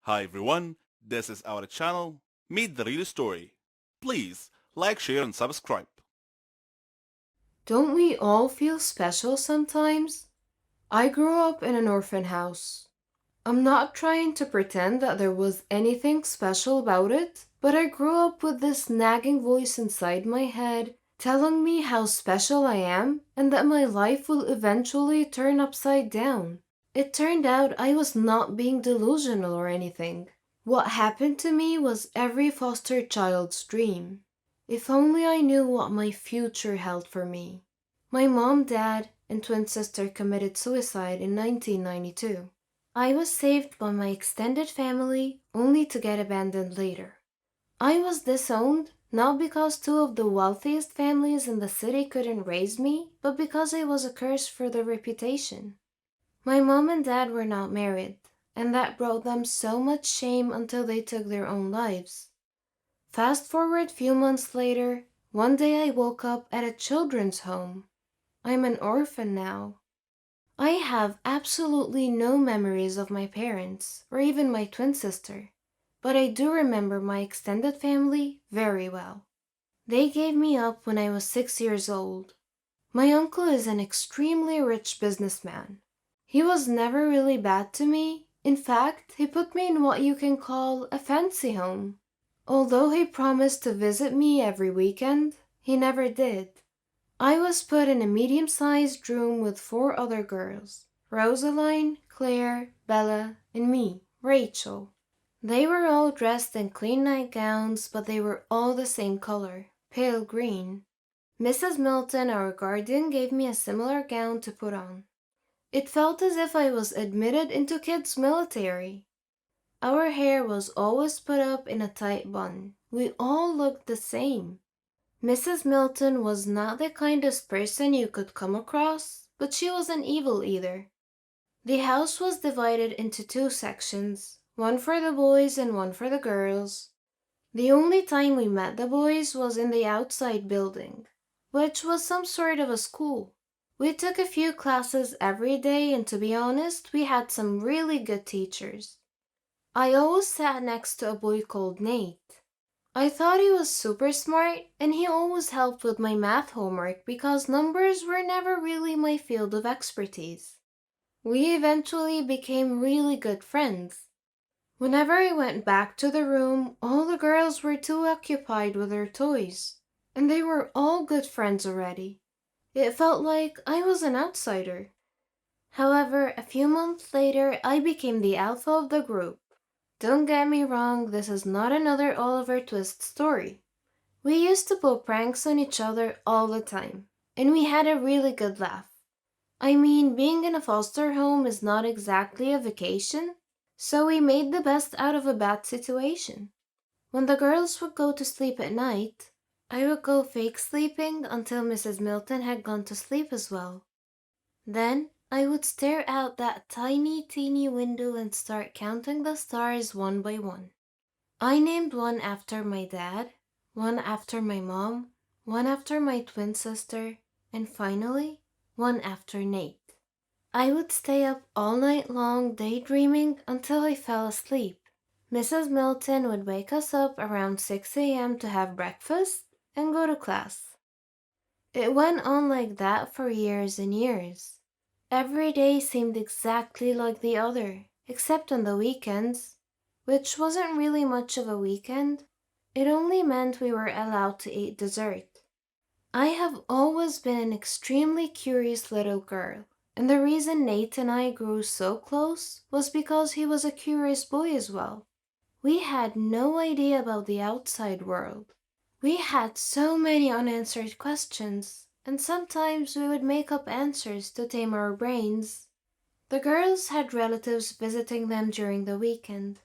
Hi everyone, this is our channel, Meet the Real Story. Please like, share and subscribe. Don't we all feel special sometimes? I grew up in an orphan house. I'm not trying to pretend that there was anything special about it, but I grew up with this nagging voice inside my head telling me how special I am and that my life will eventually turn upside down. It turned out I was not being delusional or anything. What happened to me was every foster child's dream. If only I knew what my future held for me. My mom, dad, and twin sister committed suicide in 1992. I was saved by my extended family only to get abandoned later. I was disowned not because two of the wealthiest families in the city couldn't raise me, but because I was a curse for their reputation. My mom and dad were not married, and that brought them so much shame until they took their own lives. Fast forward few months later, one day I woke up at a children's home. I'm an orphan now. I have absolutely no memories of my parents or even my twin sister, but I do remember my extended family very well. They gave me up when I was 6 years old. My uncle is an extremely rich businessman. He was never really bad to me. In fact, he put me in what you can call a fancy home. Although he promised to visit me every weekend, he never did. I was put in a medium-sized room with four other girls, Rosaline, Claire, Bella, and me, Rachel. They were all dressed in clean nightgowns, but they were all the same color, pale green. Mrs. Milton, our guardian, gave me a similar gown to put on. It felt as if I was admitted into kids' military. Our hair was always put up in a tight bun. We all looked the same. Mrs. Milton was not the kindest person you could come across, but she wasn't evil either. The house was divided into two sections, one for the boys and one for the girls. The only time we met the boys was in the outside building, which was some sort of a school. We took a few classes every day, and to be honest, we had some really good teachers. I always sat next to a boy called Nate. I thought he was super smart, and he always helped with my math homework because numbers were never really my field of expertise. We eventually became really good friends. Whenever I went back to the room, all the girls were too occupied with their toys, and they were all good friends already. It felt like I was an outsider. However, a few months later, I became the alpha of the group. Don't get me wrong, this is not another Oliver Twist story. We used to pull pranks on each other all the time, and we had a really good laugh. I mean, being in a foster home is not exactly a vacation, so we made the best out of a bad situation. When the girls would go to sleep at night, I would go fake sleeping until Mrs. Milton had gone to sleep as well. Then I would stare out that tiny, teeny window and start counting the stars one by one. I named one after my dad, one after my mom, one after my twin sister, and finally, one after Nate. I would stay up all night long daydreaming until I fell asleep. Mrs. Milton would wake us up around 6 a.m. to have breakfast and go to class. It went on like that for years and years. Every day seemed exactly like the other, except on the weekends, which wasn't really much of a weekend. It only meant we were allowed to eat dessert. I have always been an extremely curious little girl, and the reason Nate and I grew so close was because he was a curious boy as well. We had no idea about the outside world. We had so many unanswered questions, and sometimes we would make up answers to tame our brains. The girls had relatives visiting them during the weekend,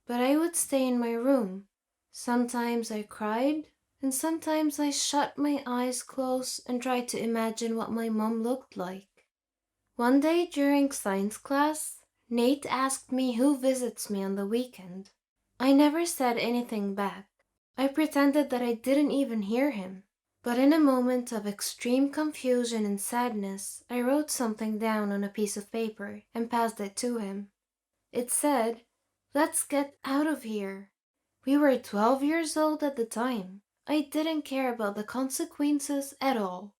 but I would stay in my room. Sometimes I cried, and sometimes I shut my eyes close and tried to imagine what my mom looked like. One day during science class, Nate asked me who visits me on the weekend. I never said anything back. I pretended that I didn't even hear him. But in a moment of extreme confusion and sadness, I wrote something down on a piece of paper and passed it to him. It said, Let's get out of here. We were 12 years old at the time. I didn't care about the consequences at all.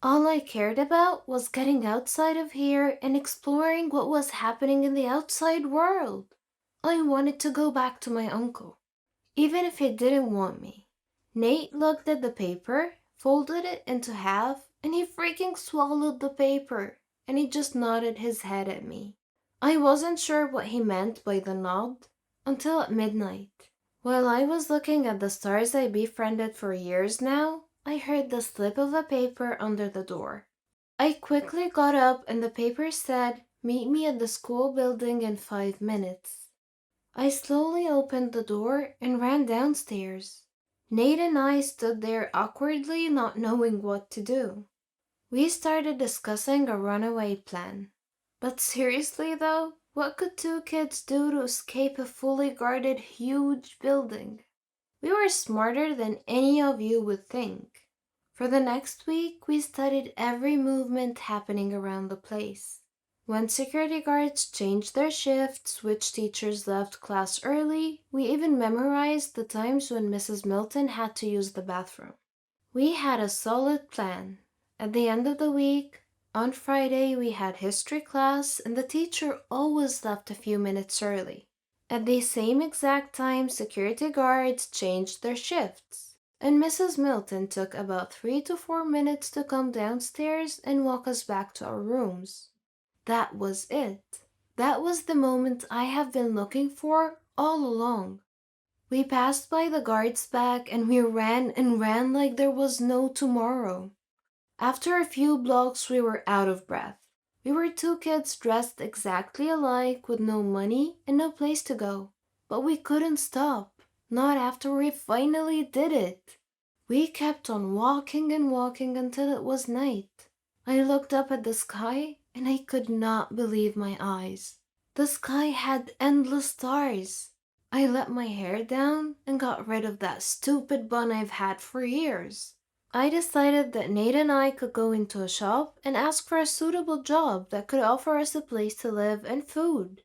All I cared about was getting outside of here and exploring what was happening in the outside world. I wanted to go back to my uncle, even if he didn't want me. Nate looked at the paper, folded it into half, and he freaking swallowed the paper, and he just nodded his head at me. I wasn't sure what he meant by the nod until at midnight. While I was looking at the stars I befriended for years now, I heard the slip of a paper under the door. I quickly got up and the paper said, "Meet me at the school building in 5 minutes." I slowly opened the door and ran downstairs. Nate and I stood there awkwardly, not knowing what to do. We started discussing a runaway plan. But seriously though, what could two kids do to escape a fully guarded huge building? We were smarter than any of you would think. For the next week, we studied every movement happening around the place. When security guards changed their shifts, which teachers left class early, we even memorized the times when Mrs. Milton had to use the bathroom. We had a solid plan. At the end of the week, on Friday, we had history class, and the teacher always left a few minutes early. At the same exact time, security guards changed their shifts, and Mrs. Milton took about 3 to 4 minutes to come downstairs and walk us back to our rooms. That was it. That was the moment I have been looking for all along. We passed by the guard's back and we ran and ran like there was no tomorrow. After a few blocks, we were out of breath. We were two kids dressed exactly alike with no money and no place to go. But we couldn't stop, not after we finally did it. We kept on walking and walking until it was night. I looked up at the sky and I could not believe my eyes. The sky had endless stars. I let my hair down and got rid of that stupid bun I've had for years. I decided that Nate and I could go into a shop and ask for a suitable job that could offer us a place to live and food.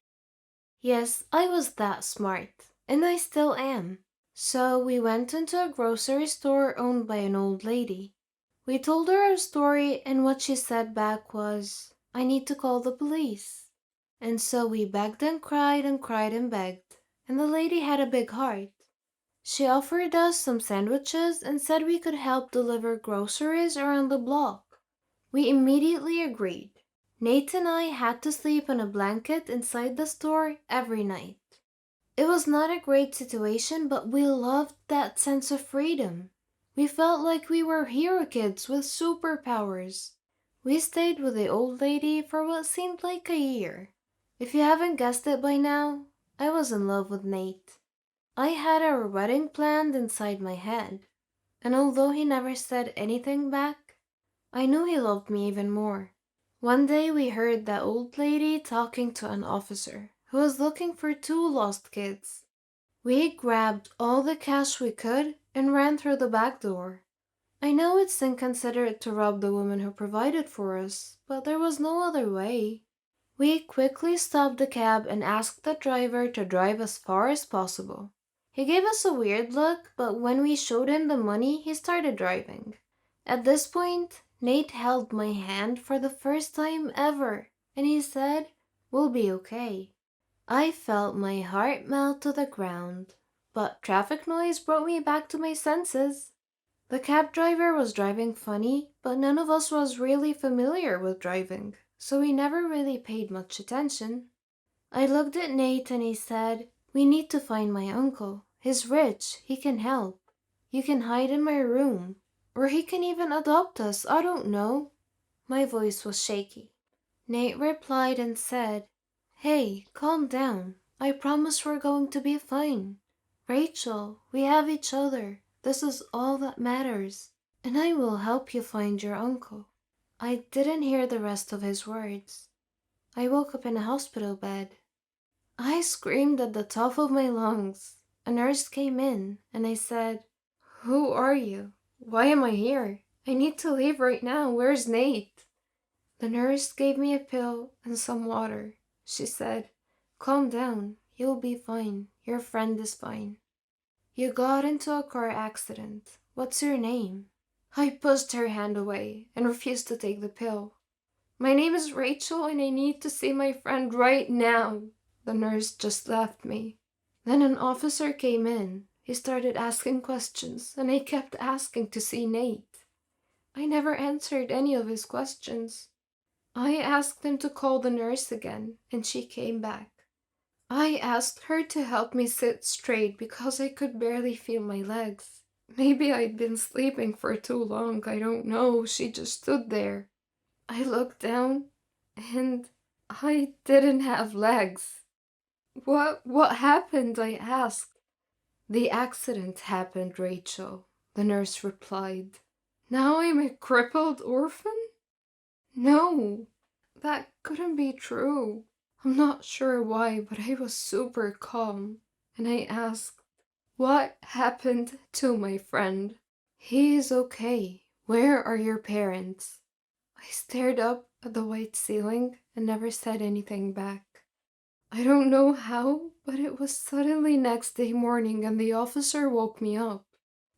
Yes, I was that smart, and I still am. So we went into a grocery store owned by an old lady. We told her our story, and what she said back was, "I need to call the police." And so we begged and cried and cried and begged, and the lady had a big heart. She offered us some sandwiches and said we could help deliver groceries around the block. We immediately agreed. Nate and I had to sleep on a blanket inside the store every night. It was not a great situation, but we loved that sense of freedom. We felt like we were hero kids with superpowers. We stayed with the old lady for what seemed like a year. If you haven't guessed it by now, I was in love with Nate. I had our wedding planned inside my head, and although he never said anything back, I knew he loved me even more. One day we heard that old lady talking to an officer who was looking for two lost kids. We grabbed all the cash we could and ran through the back door. I know it's inconsiderate to rob the woman who provided for us, but there was no other way. We quickly stopped the cab and asked the driver to drive as far as possible. He gave us a weird look, but when we showed him the money, he started driving. At this point, Nate held my hand for the first time ever, and he said, "We'll be okay." I felt my heart melt to the ground, but traffic noise brought me back to my senses. The cab driver was driving funny, but none of us was really familiar with driving, so we never really paid much attention. I looked at Nate and he said, "We need to find my uncle. He's rich, he can help. You can hide in my room. Or he can even adopt us, I don't know." My voice was shaky. Nate replied and said, "Hey, calm down. I promise we're going to be fine. Rachel, we have each other. This is all that matters. And I will help you find your uncle." I didn't hear the rest of his words. I woke up in a hospital bed. I screamed at the top of my lungs. A nurse came in, and I said, "Who are you? Why am I here? I need to leave right now. Where's Nate?" The nurse gave me a pill and some water. She said, "Calm down. You'll be fine. Your friend is fine. You got into a car accident. What's your name? I pushed her hand away and refused to take the pill. My name is Rachel and I need to see my friend right now. The nurse just left me. Then an officer came in. He started asking questions and I kept asking to see Nate. I never answered any of his questions. I asked him to call the nurse again and she came back. I asked her to help me sit straight because I could barely feel my legs. Maybe I'd been sleeping for too long, I don't know. She just stood there. I looked down and I didn't have legs. What happened? I asked. The accident happened, Rachel, the nurse replied. Now I'm a crippled orphan? No, that couldn't be true. I'm not sure why, but I was super calm, and I asked, what happened to my friend? He is okay. Where are your parents? I stared up at the white ceiling and never said anything back. I don't know how, but it was suddenly next day morning and the officer woke me up.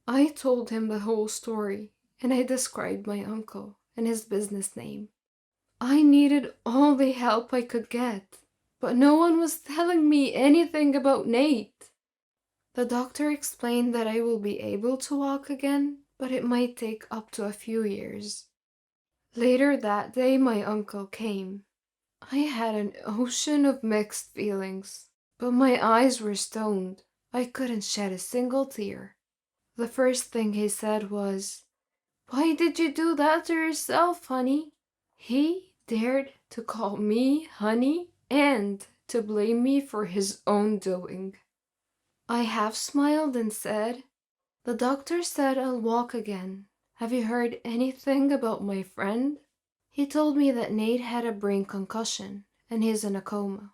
I told him the whole story, and I described my uncle and his business name. I needed all the help I could get, but no one was telling me anything about Nate. The doctor explained that I will be able to walk again, but it might take up to a few years. Later that day, my uncle came. I had an ocean of mixed feelings, but my eyes were stoned. I couldn't shed a single tear. The first thing he said was, "Why did you do that to yourself, honey?" He dared to call me honey and to blame me for his own doing. I half smiled and said, "The doctor said I'll walk again. Have you heard anything about my friend?" He told me that Nate had a brain concussion and he's in a coma.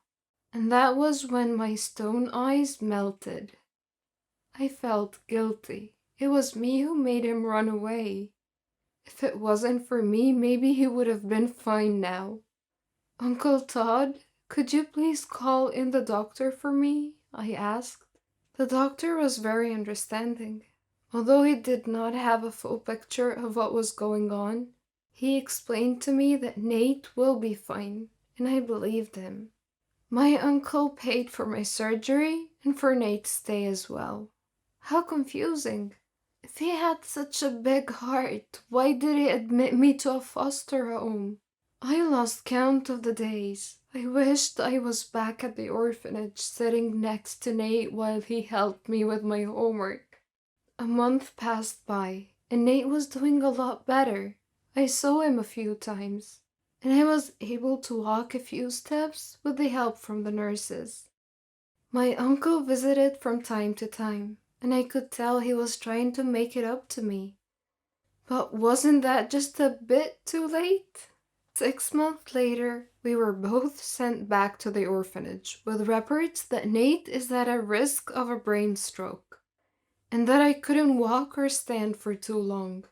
And that was when my stone eyes melted. I felt guilty. It was me who made him run away. If it wasn't for me, maybe he would have been fine now. "Uncle Todd, could you please call in the doctor for me?" I asked. The doctor was very understanding. Although he did not have a full picture of what was going on, he explained to me that Nate will be fine, and I believed him. My uncle paid for my surgery and for Nate's stay as well. How confusing. If he had such a big heart, why did he admit me to a foster home? I lost count of the days. I wished I was back at the orphanage sitting next to Nate while he helped me with my homework. A month passed by, and Nate was doing a lot better. I saw him a few times, and I was able to walk a few steps with the help from the nurses. My uncle visited from time to time, and I could tell he was trying to make it up to me. But wasn't that just a bit too late? 6 months later, we were both sent back to the orphanage with reports that Nate is at a risk of a brain stroke, and that I couldn't walk or stand for too long.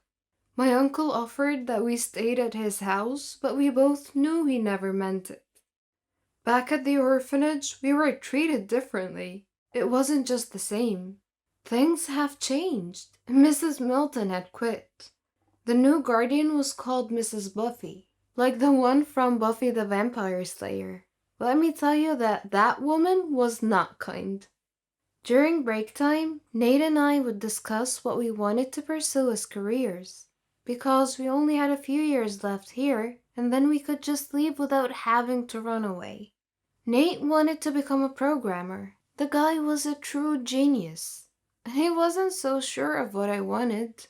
My uncle offered that we stayed at his house, but we both knew he never meant it. Back at the orphanage, we were treated differently. It wasn't just the same. Things have changed. Mrs. Milton had quit. The new guardian was called Mrs. Buffy, like the one from Buffy the Vampire Slayer. Let me tell you that that woman was not kind. During break time, Nate and I would discuss what we wanted to pursue as careers, because we only had a few years left here, and then we could just leave without having to run away. Nate wanted to become a programmer. The guy was a true genius, and he wasn't so sure of what I wanted.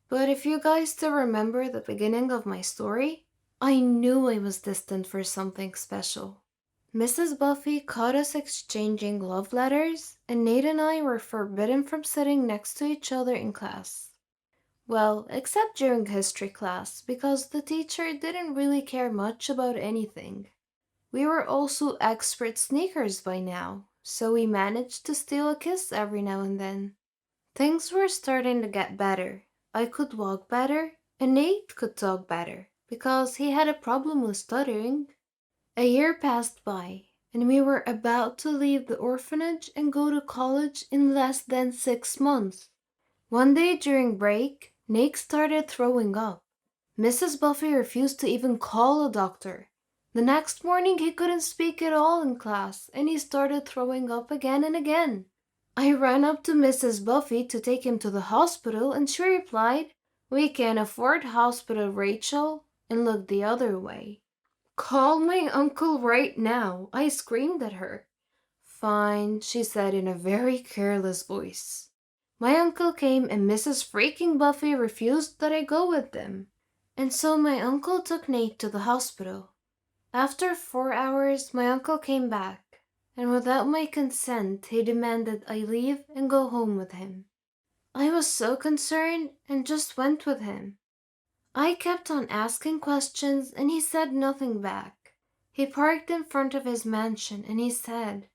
But if you guys still remember the beginning of my story, I knew I was destined for something special. Mrs. Buffy caught us exchanging love letters, and Nate and I were forbidden from sitting next to each other in class. Well, except during history class, because the teacher didn't really care much about anything. We were also expert sneakers by now, so we managed to steal a kiss every now and then. Things were starting to get better. I could walk better, and Nate could talk better, because he had a problem with stuttering. A year passed by, and we were about to leave the orphanage and go to college in less than 6 months. One day during break, Nate started throwing up. Mrs. Buffy refused to even call a doctor. The next morning, he couldn't speak at all in class, and he started throwing up again and again. I ran up to Mrs. Buffy to take him to the hospital, and she replied, "We can't afford hospital, Rachel," and looked the other way. "Call my uncle right now," I screamed at her. "Fine," she said in a very careless voice. My uncle came and Mrs. freaking Buffy refused that I go with them. And so my uncle took Nate to the hospital. After 4 hours, my uncle came back, and without my consent, he demanded I leave and go home with him. I was so concerned and just went with him. I kept on asking questions and he said nothing back. He parked in front of his mansion and he said,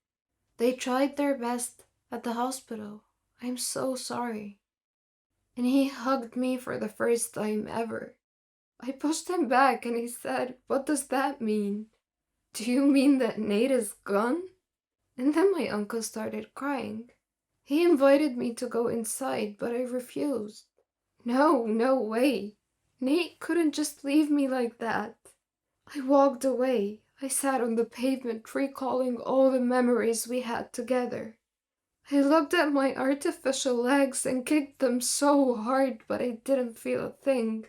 "They tried their best at the hospital. I'm so sorry." And he hugged me for the first time ever. I pushed him back and he said, "What does that mean? Do you mean that Nate is gone?" And then my uncle started crying. He invited me to go inside, but I refused. No, no way. Nate couldn't just leave me like that. I walked away. I sat on the pavement recalling all the memories we had together. I looked at my artificial legs and kicked them so hard, but I didn't feel a thing.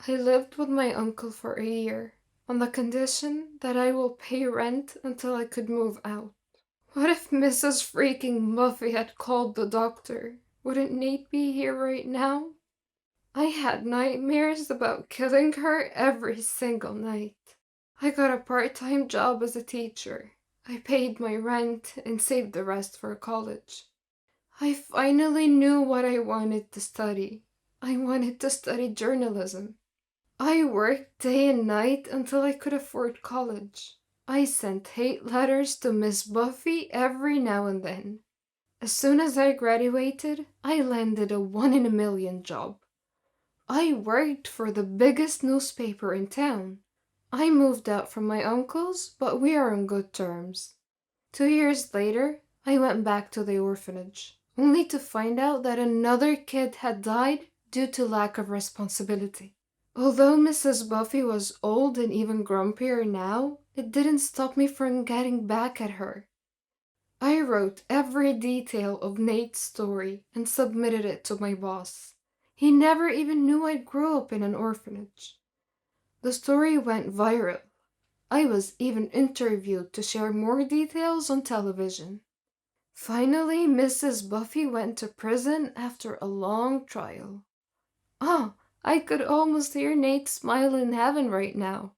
I lived with my uncle for a year, on the condition that I will pay rent until I could move out. What if Mrs. freaking Buffy had called the doctor? Wouldn't Nate be here right now? I had nightmares about killing her every single night. I got a part-time job as a teacher. I paid my rent and saved the rest for college. I finally knew what I wanted to study. I wanted to study journalism. I worked day and night until I could afford college. I sent hate letters to Miss Buffy every now and then. As soon as I graduated, I landed a one-in-a-million job. I worked for the biggest newspaper in town. I moved out from my uncle's, but we are on good terms. 2 years later, I went back to the orphanage, only to find out that another kid had died due to lack of responsibility. Although Mrs. Buffy was old and even grumpier now, it didn't stop me from getting back at her. I wrote every detail of Nate's story and submitted it to my boss. He never even knew I grew up in an orphanage. The story went viral. I was even interviewed to share more details on television. Finally, Mrs. Buffy went to prison after a long trial. Oh, I could almost hear Nate smile in heaven right now.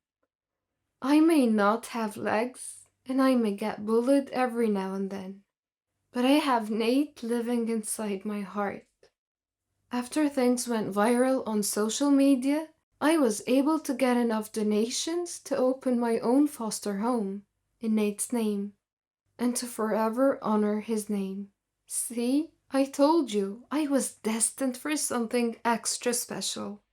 I may not have legs, and I may get bullied every now and then, but I have Nate living inside my heart. After things went viral on social media, I was able to get enough donations to open my own foster home in Nate's name, and to forever honor his name. See, I told you, I was destined for something extra special.